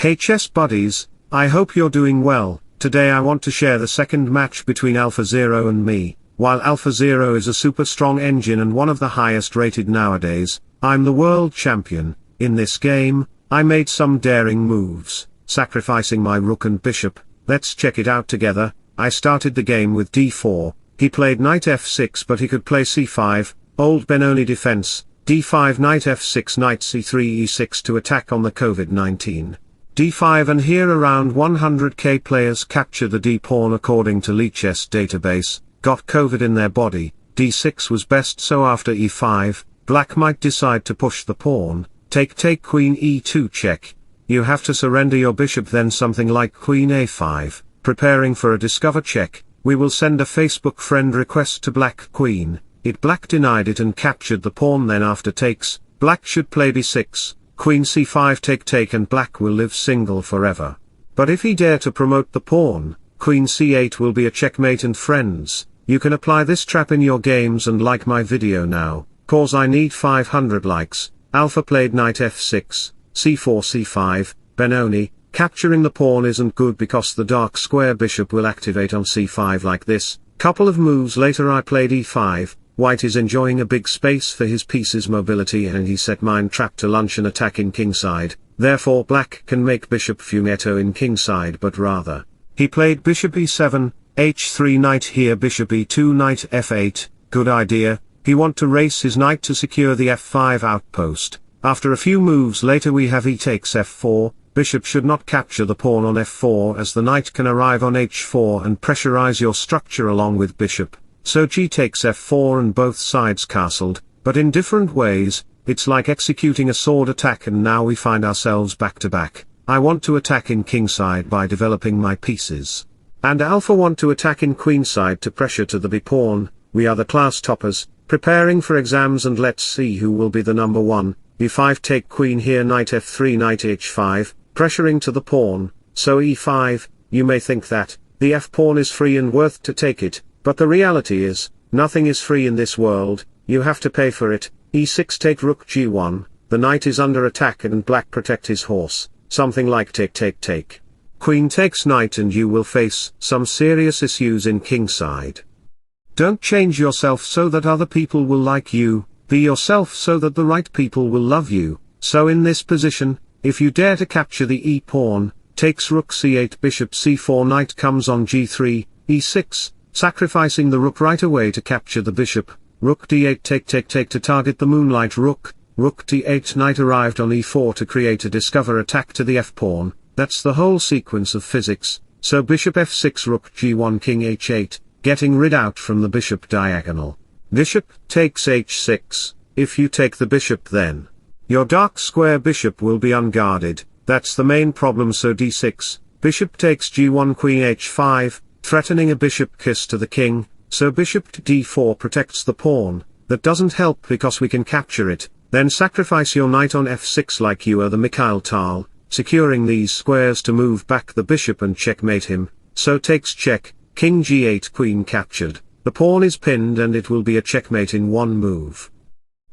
Hey chess buddies, I hope you're doing well. Today I want to share the second match between AlphaZero and me. While AlphaZero is a super strong engine and one of the highest rated nowadays, I'm the world champion. In this game, I made some daring moves, sacrificing my rook and bishop. Let's check it out together. I started the game with d4, he played knight f6 but he could play c5, old Benoni defense, d5 knight f6 knight c3 e6 to attack on the COVID-19. d5 and here around 100k players capture the d-pawn according to Lichess database, got COVID in their body, d6 was best so after e5, black might decide to push the pawn, take queen e2 check, you have to surrender your bishop then something like queen a5, preparing for a discover check, we will send a Facebook friend request to black queen, black denied it and captured the pawn then after takes, black should play b6, queen c5 take and black will live single forever. But if he dare to promote the pawn, queen c8 will be a checkmate and friends, you can apply this trap in your games and like my video now, cause I need 500 likes. Alpha played knight f6, c4 c5, Benoni, capturing the pawn isn't good because the dark square bishop will activate on c5 like this. Couple of moves later I played e5, white is enjoying a big space for his piece's mobility and he set mine trap to launch an attack in kingside, therefore black can make bishop fumetto in kingside but rather. He played bishop e7, h3 knight here bishop e2 knight f8, good idea, he want to race his knight to secure the f5 outpost. After a few moves later we have e takes f4, bishop should not capture the pawn on f4 as the knight can arrive on h4 and pressurize your structure along with bishop, so g takes f4 and both sides castled, but in different ways, it's like executing a sword attack and now we find ourselves back to back. I want to attack in kingside by developing my pieces. And Alpha want to attack in queenside to pressure to the b-pawn, we are the class toppers, preparing for exams and let's see who will be the number one. e5 take queen here knight f3 knight h5, pressuring to the pawn, so e5, you may think that, the f-pawn is free and worth to take it, but the reality is, nothing is free in this world, you have to pay for it, e6 take rook g1, the knight is under attack and black protect his horse, something like take. Queen takes knight and you will face some serious issues in kingside. Don't change yourself so that other people will like you, be yourself so that the right people will love you, so in this position, if you dare to capture the e-pawn, takes rook c8 bishop c4 knight comes on g3, e6, sacrificing the rook right away to capture the bishop, rook d8 take to target the moonlight rook d8 knight arrived on e4 to create a discover attack to the f-pawn, that's the whole sequence of physics, so bishop f6 rook g1 king h8, getting rid out from the bishop diagonal. Bishop takes h6, if you take the bishop then your dark square bishop will be unguarded, that's the main problem so d6, bishop takes g1 queen h5, threatening a bishop kiss to the king, so bishop to d4 protects the pawn, that doesn't help because we can capture it, then sacrifice your knight on f6 like you are the Mikhail Tal, securing these squares to move back the bishop and checkmate him, so takes check, king g8 queen captured, the pawn is pinned and it will be a checkmate in one move.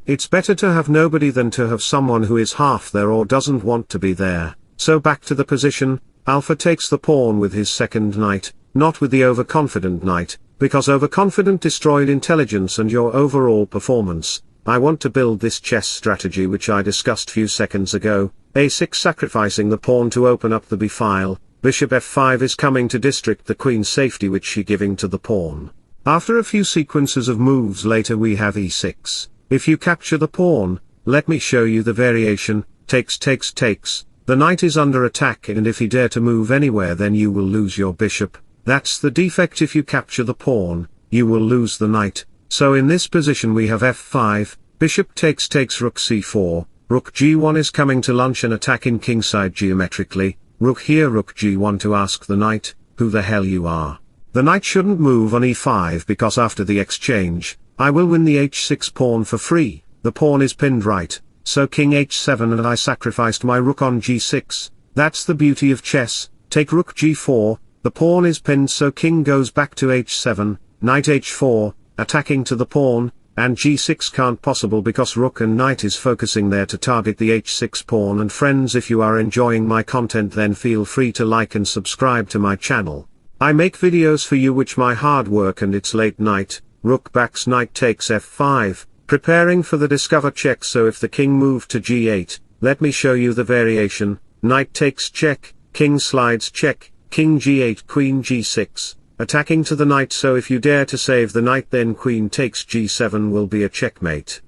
It's better to have nobody than to have someone who is half there or doesn't want to be there, so back to the position, Alpha takes the pawn with his second knight, not with the overconfident knight, because overconfident destroyed intelligence and your overall performance. I want to build this chess strategy which I discussed few seconds ago, a6 sacrificing the pawn to open up the b-file, bishop f5 is coming to district the queen's safety which she giving to the pawn. After a few sequences of moves later we have e6. If you capture the pawn, let me show you the variation, takes, the knight is under attack and if he dare to move anywhere then you will lose your bishop, that's the defect if you capture the pawn, you will lose the knight, so in this position we have f5, bishop takes rook c4, rook g1 is coming to launch an attack in kingside geometrically, rook here rook g1 to ask the knight, who the hell you are. The knight shouldn't move on e5 because after the exchange, I will win the h6 pawn for free, the pawn is pinned right, so king h7 and I sacrificed my rook on g6, that's the beauty of chess, take rook g4, the pawn is pinned so king goes back to h7, knight h4, attacking to the pawn, and g6 can't possible because rook and knight is focusing there to target the h6 pawn. And friends, if you are enjoying my content, then feel free to like and subscribe to my channel. I make videos for you which my hard work, and it's late night. Rook backs, knight takes f5, preparing for the discover check. So if the king moved to g8, let me show you the variation. Knight takes check, king slides check, king g8, queen g6, attacking to the knight. So if you dare to save the knight, then queen takes g7 will be a checkmate.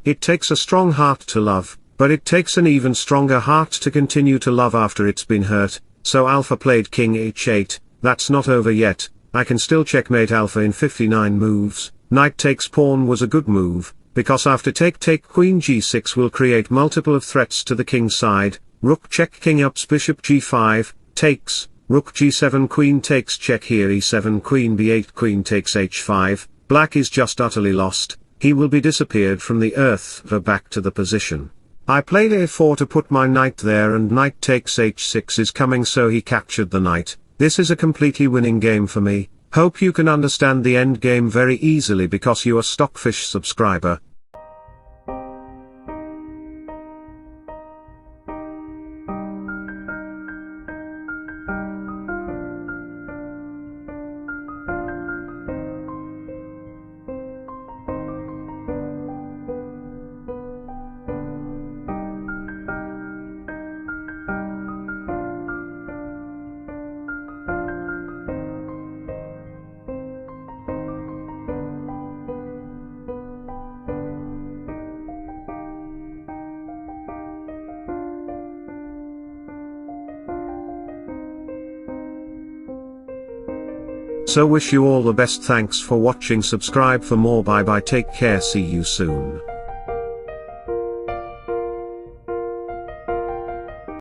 It takes a strong heart to love, but it takes an even stronger heart to continue to love after it's been hurt. So Alpha played king h8, that's not over yet, I can still checkmate Alpha in 59 moves. Knight takes pawn was a good move, because after take queen g6 will create multiple of threats to the king side. Rook check, king ups, bishop g5, takes, rook g7, queen takes check here, e7, queen b8, queen takes h5, black is just utterly lost, he will be disappeared from the earth. Back to the position. I played a4 to put my knight there, and knight takes h6 is coming, so he captured the knight. This is a completely winning game for me. Hope you can understand the end game very easily because you are Stockfish subscriber. So wish you all the best. Thanks for watching. Subscribe for more. Bye bye. Take care. See you soon.